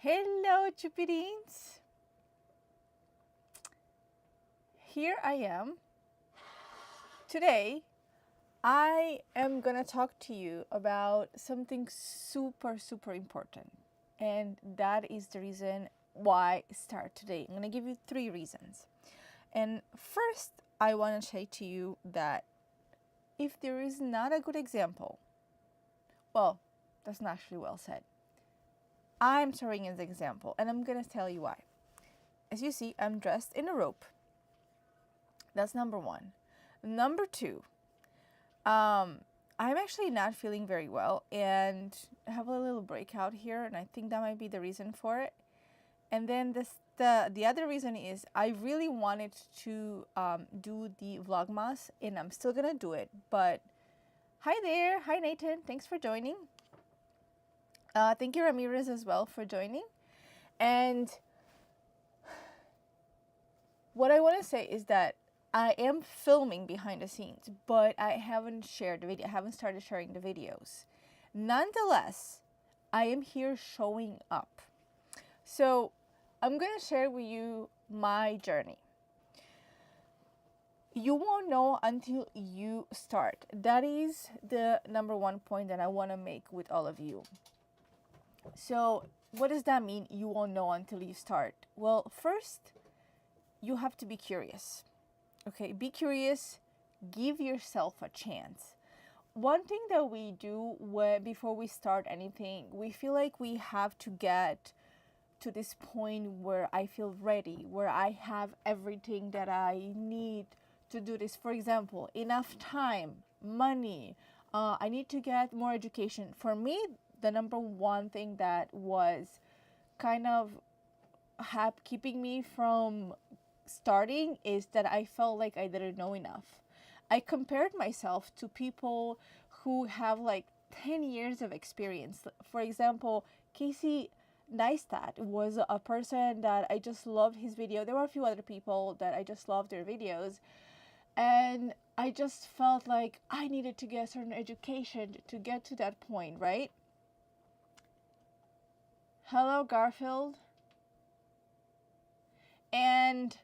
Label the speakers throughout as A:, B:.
A: Hello, Jupiterines. Here I am. Today, I am gonna talk to you about something super important. And that is the reason why I start today. I'm gonna give you 3 reasons. And first, I wanna say to you that if there is not a good example, well, that's not actually well said. I'm serving as an example, and I'm gonna tell you why. As you see, I'm dressed in a robe. That's number 1. Number 2, I'm actually not feeling very well, and I have a little breakout here, and I think that might be the reason for it. And then the other reason is I really wanted to do the Vlogmas, and I'm still gonna do it. But hi there, hi Nathan, thanks for joining. Thank you Ramirez as well for joining. And what I want to say is that I am filming behind the scenes, but I haven't shared the video. I haven't started sharing the videos. Nonetheless, I am here showing up. So I'm going to share with you my journey. You won't know until you start. That is the number 1 point that I want to make with all of you. So what does that mean? You won't know until you start. Well, first, you have to be curious. Okay, be curious, give yourself a chance. One thing that we do before we start anything, we feel like we have to get to this point where I feel ready, where I have everything that I need to do this. For example, enough time, money, I need to get more education. For me, the number 1 thing that was kind of keeping me from starting is that I felt like I didn't know enough. I compared myself to people who have like 10 years of experience. For example, Casey Neistat was a person that I just loved his video. There were a few other people that I just loved their videos. And I just felt like I needed to get a certain education to get to that point, right? Hello, Garfield. And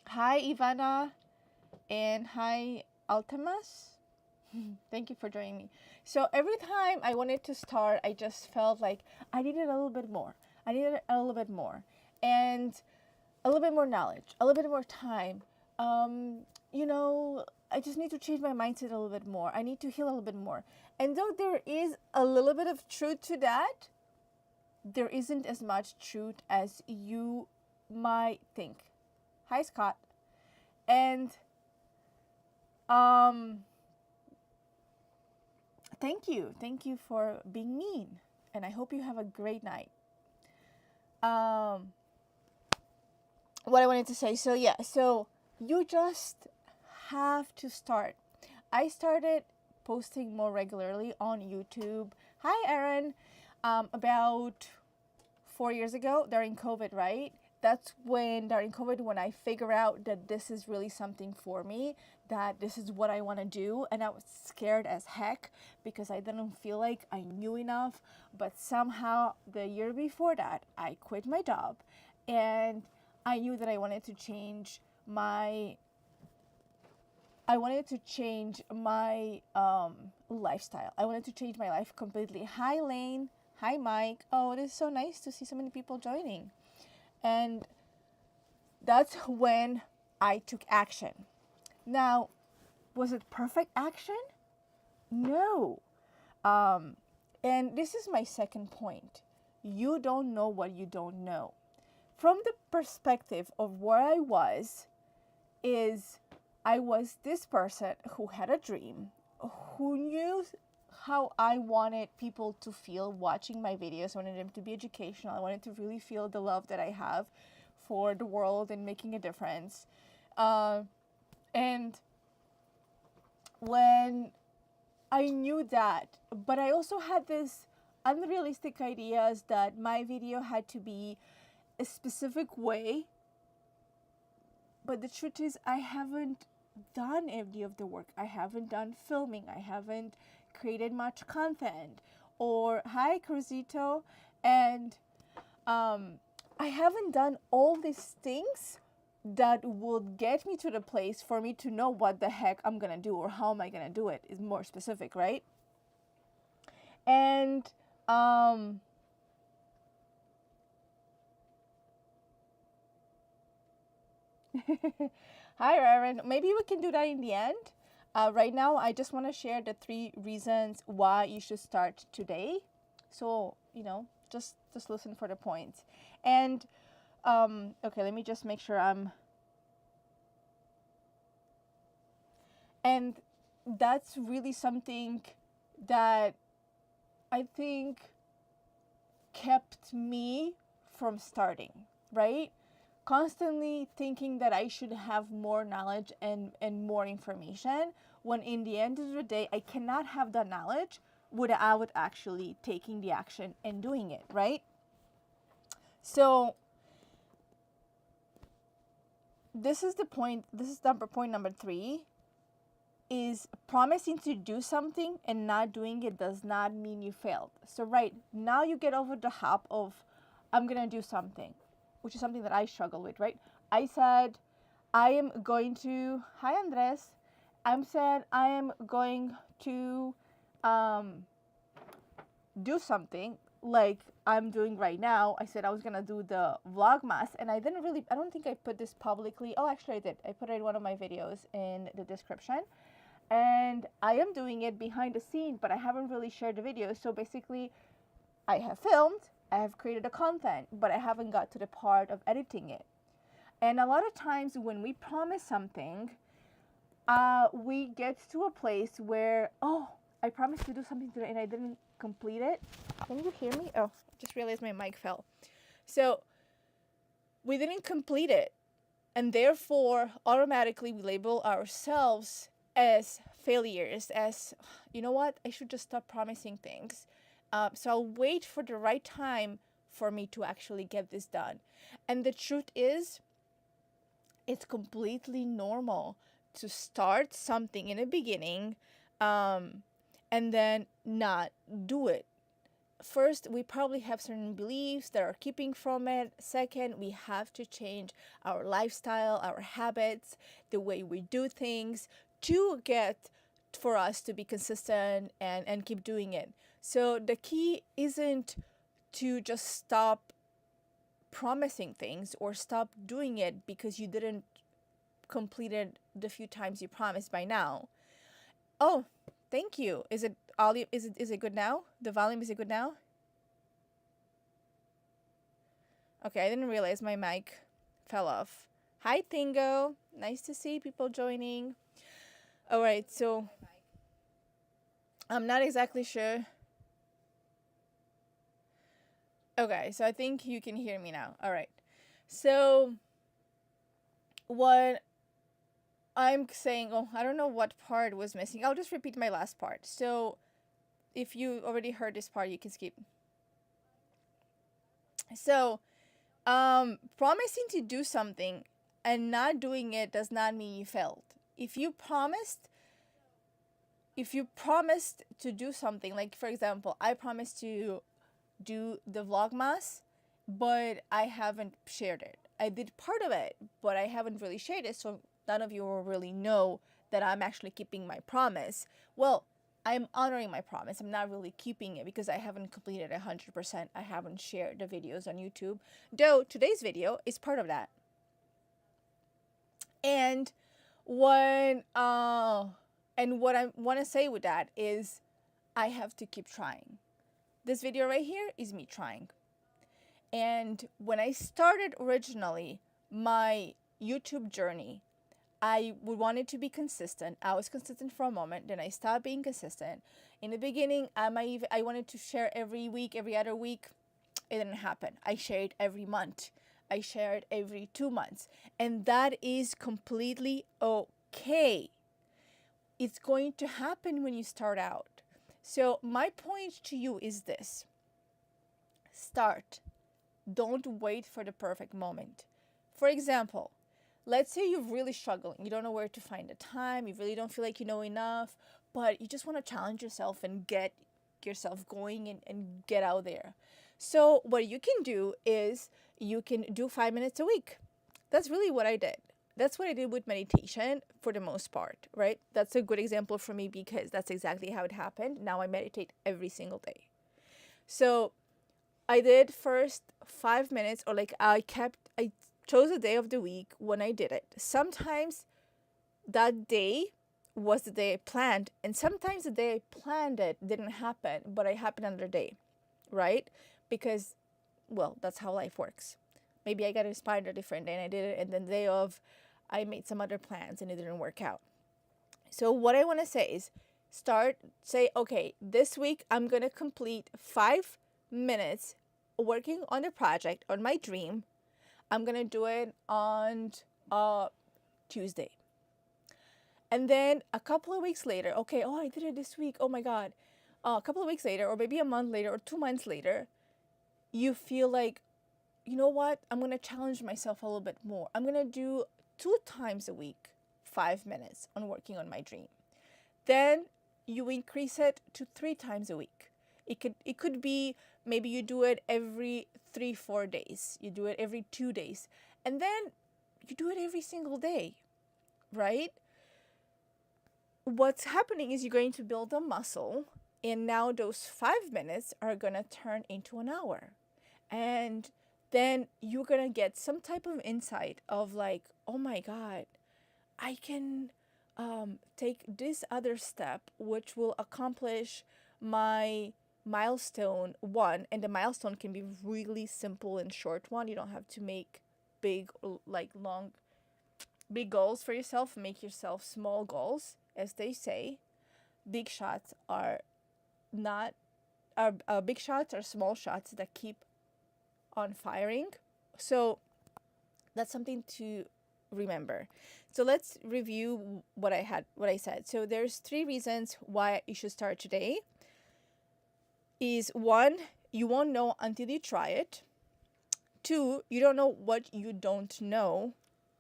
A: hi, Ivana. And hi, Altamas. Thank you for joining me. So every time I wanted to start, I just felt like I needed a little bit more. I needed a little bit more. And a little bit more knowledge, a little bit more time. I just need to change my mindset a little bit more. I need to heal a little bit more. And though there is a little bit of truth to that, there isn't as much truth as you might think. Hi, Scott. And thank you for being mean, and I hope you have a great night. What I wanted to say, so you just have to start. I started posting more regularly on YouTube. Hi, Aaron. About 4 years ago during COVID, right? That's during COVID, when I figured out that this is really something for me, that this is what I want to do. And I was scared as heck because I didn't feel like I knew enough. But somehow the year before that, I quit my job, and I knew that I wanted to change my lifestyle. I wanted to change my life completely. Hi, Lane. Hi, Mike. Oh, it is so nice to see so many people joining. And that's when I took action. Now, was it perfect action? No. And this is my second point. You don't know what you don't know. From the perspective of where I was this person who had a dream, who knew how I wanted people to feel watching my videos. I wanted them to be educational. I wanted to really feel the love that I have for the world and making a difference. And when I knew that, but I also had this unrealistic ideas that my video had to be a specific way. But the truth is, I haven't done any of the work. I haven't done filming. I haven't created much content. Or, hi, Cruzito. And I haven't done all these things that would get me to the place for me to know what the heck I'm gonna do or how am I gonna do it is more specific, right? And hi, Reverend. Maybe we can do that in the end. Right now, I just want to share the 3 reasons why you should start today. So, just listen for the points. And, okay, let me just make sure I'm. And that's really something that I think kept me from starting, right? Constantly thinking that I should have more knowledge and more information, when in the end of the day, I cannot have that knowledge without actually taking the action and doing it, right? So this is the point, this is point number 3, is promising to do something and not doing it does not mean you failed. So right now you get over the hump of I'm gonna do something, which is something that I struggle with, right? I said I am going to, hi Andres, I am going to do something like I'm doing right now. I said I was gonna do the vlogmas, and I don't think I put this publicly. Oh, actually I did. I put it in one of my videos in the description. And I am doing it behind the scene, but I haven't really shared the video. So basically, I have filmed, I have created the content, but I haven't got to the part of editing it. And a lot of times when we promise something, we get to a place where, oh, I promised to do something today and I didn't complete it. Can you hear me? Oh, just realized my mic fell. So we didn't complete it. And therefore, automatically we label ourselves as failures, as, you know what, I should just stop promising things. So I'll wait for the right time for me to actually get this done. And the truth is, it's completely normal to start something in the beginning and then not do it. First, we probably have certain beliefs that are keeping from it. Second, we have to change our lifestyle, our habits, the way we do things to get for us to be consistent and keep doing it. So the key isn't to just stop promising things or stop doing it because you didn't complete it the few times you promised by now. Oh, thank you. Is it good now? The volume, is it good now? Okay, I didn't realize my mic fell off. Hi, Tingo. Nice to see people joining. All right, so I'm not exactly sure. Okay, so I think you can hear me now. All right. So what I'm saying, oh, I don't know what part was missing. I'll just repeat my last part. So if you already heard this part, you can skip. So, promising to do something and not doing it does not mean you failed. If you promised to do something, like for example, I promised to do the vlogmas, but I haven't shared it. I did part of it, but I haven't really shared it, so none of you will really know that I'm actually keeping my promise. Well, I'm honoring my promise. I'm not really keeping it because I haven't completed 100%. I haven't shared the videos on YouTube, though today's video is part of that. And what I want to say with that is I have to keep trying. This video right here is me trying. And when I started originally my YouTube journey, I would want it to be consistent. I was consistent for a moment, then I stopped being consistent. In the beginning, I wanted to share every week, every other week. It didn't happen. I shared every month. I shared every 2 months. And that is completely okay. It's going to happen when you start out. So my point to you is this. Start. Don't wait for the perfect moment. For example, let's say you're really struggling. You don't know where to find the time. You really don't feel like you know enough, but you just want to challenge yourself and get yourself going and get out there. So what you can do is you can do 5 minutes a week. That's really what I did. That's what I did with meditation for the most part, right? That's a good example for me because that's exactly how it happened. Now I meditate every single day. So I did first 5 minutes, or like I chose a day of the week when I did it. Sometimes that day was the day I planned, and sometimes the day I planned it didn't happen, but it happened another day, right? Because, well, that's how life works. Maybe I got inspired a different day and I did it, and then the day of, I made some other plans and it didn't work out. So what I want to say is say, okay, this week I'm going to complete 5 minutes working on the project, on my dream. I'm going to do it on Tuesday. And then a couple of weeks later, okay, oh, I did it this week. Oh my God. A couple of weeks later, or maybe a month later, or 2 months later, you feel like, you know what? I'm going to challenge myself a little bit more. I'm going to do 2 times a week, 5 minutes on working on my dream. Then you increase it to 3 times a week. It could be maybe you do it every 3-4 days. You do it every 2 days. And then you do it every single day, right? What's happening is you're going to build a muscle, and now those 5 minutes are going to turn into an hour. And then you're going to get some type of insight of like, oh my God, I can take this other step, which will accomplish my milestone one. And the milestone can be really simple and short one. You don't have to make big, like long, big goals for yourself. Make yourself small goals. As they say, big shots are not, big shots are small shots that keep on firing. So that's something to remember. So let's review what I said. So there's 3 reasons why you should start today. Is 1, you won't know until you try it. 2, you don't know what you don't know.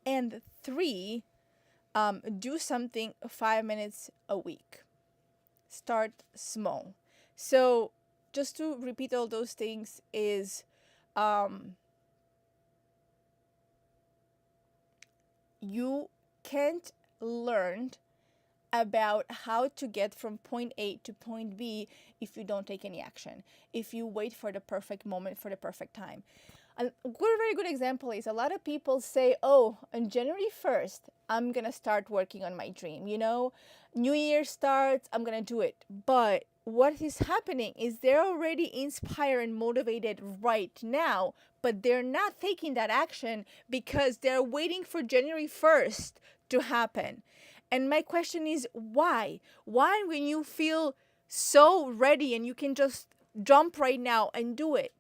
A: And 3, do something 5 minutes a week. Start small. So just to repeat all those things is, you can't learn about how to get from point A to point B if you don't take any action, if you wait for the perfect moment, for the perfect time. A very good example is a lot of people say, oh, on January 1st, I'm going to start working on my dream. You know, New Year starts, I'm going to do it. But what is happening is they're already inspired and motivated right now, but they're not taking that action because they're waiting for January 1st to happen. And my question is, why? Why, when you feel so ready and you can just jump right now and do it?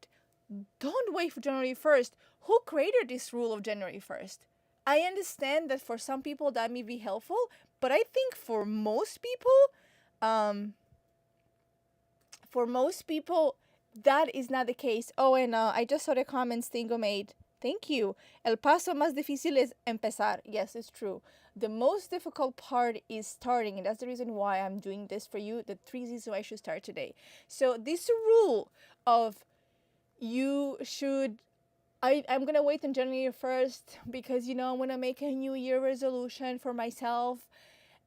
A: Don't wait for January 1st. Who created this rule of January 1st? I understand that for some people that may be helpful, but I think for most people, that is not the case. Oh, and I just saw the comments Tingo made. Thank you. El paso más difícil es empezar. Yes, it's true. The most difficult part is starting, and that's the reason why I'm doing this for you. The 3 reasons why I should start today. So this rule of you should, I'm going to wait on January 1st because, you know, I'm going to make a New Year resolution for myself.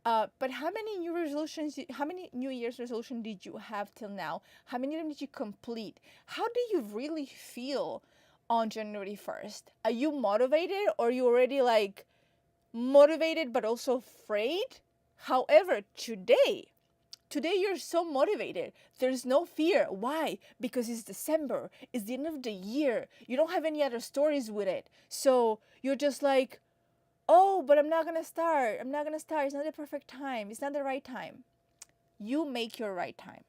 A: But how many New Year's resolutions did you have till now? How many of them did you complete? How do you really feel on January 1st? Are you motivated, or are you already like motivated but also afraid? However, today you're so motivated. There's no fear. Why? Because it's December. It's the end of the year. You don't have any other stories with it. So you're just like, oh, but I'm not going to start. It's not the perfect time. It's not the right time. You make your right time.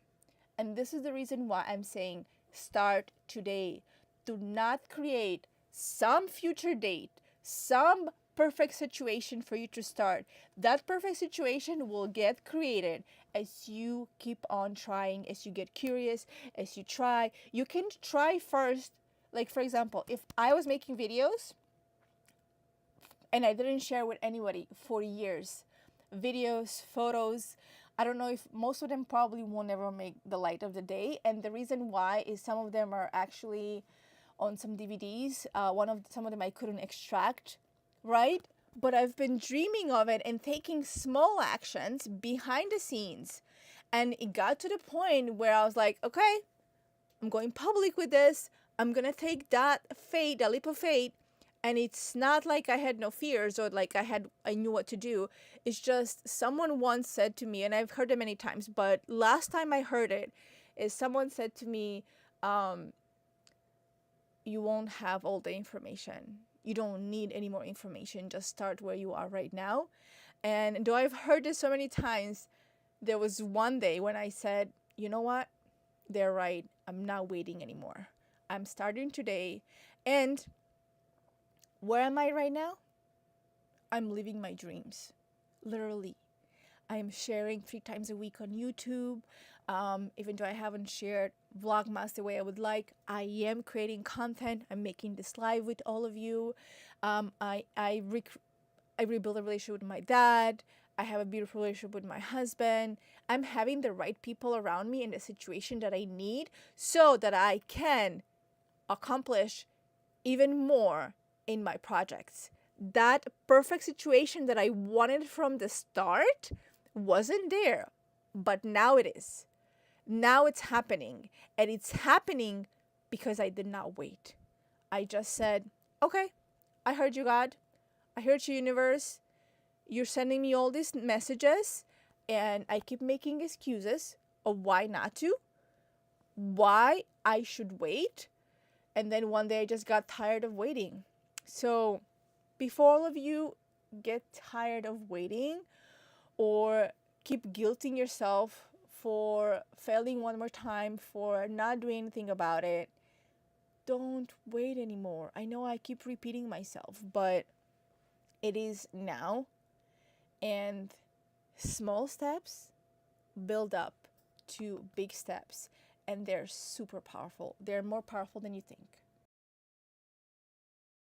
A: And this is the reason why I'm saying start today. Do not create some future date, some perfect situation for you to start. That perfect situation will get created as you keep on trying, as you get curious, as you try. You can try first. Like, for example, if I was making videos and I didn't share with anybody for years, videos, photos, I don't know if most of them probably won't ever make the light of the day. And the reason why is some of them are actually on some DVDs. Some of them I couldn't extract, right? But I've been dreaming of it and taking small actions behind the scenes. And it got to the point where I was like, okay, I'm going public with this. I'm gonna take that leap of faith. And it's not like I had no fears or like I knew what to do. It's just someone once said to me, and I've heard it many times, but last time I heard it is someone said to me, you won't have all the information. You don't need any more information. Just start where you are right now. And though I've heard this so many times, there was one day when I said, you know what? They're right. I'm not waiting anymore. I'm starting today. And where am I right now? I'm living my dreams. Literally. I'm sharing 3 times a week on YouTube. Even though I haven't shared Vlogmas the way I would like, I am creating content. I'm making this live with all of you. I rebuild a relationship with my dad. I have a beautiful relationship with my husband. I'm having the right people around me in the situation that I need so that I can accomplish even more in my projects. That perfect situation that I wanted from the start wasn't there, but now it is. Now it's happening, and it's happening because I did not wait. I just said, okay, I heard you, God. I heard you, universe. You're sending me all these messages, and I keep making excuses of why not to, why I should wait. And then one day I just got tired of waiting. So before all of you get tired of waiting or keep guilting yourself for failing one more time, for not doing anything about it, don't wait anymore. I know I keep repeating myself, but it is now. And small steps build up to big steps. And they're super powerful. They're more powerful than you think.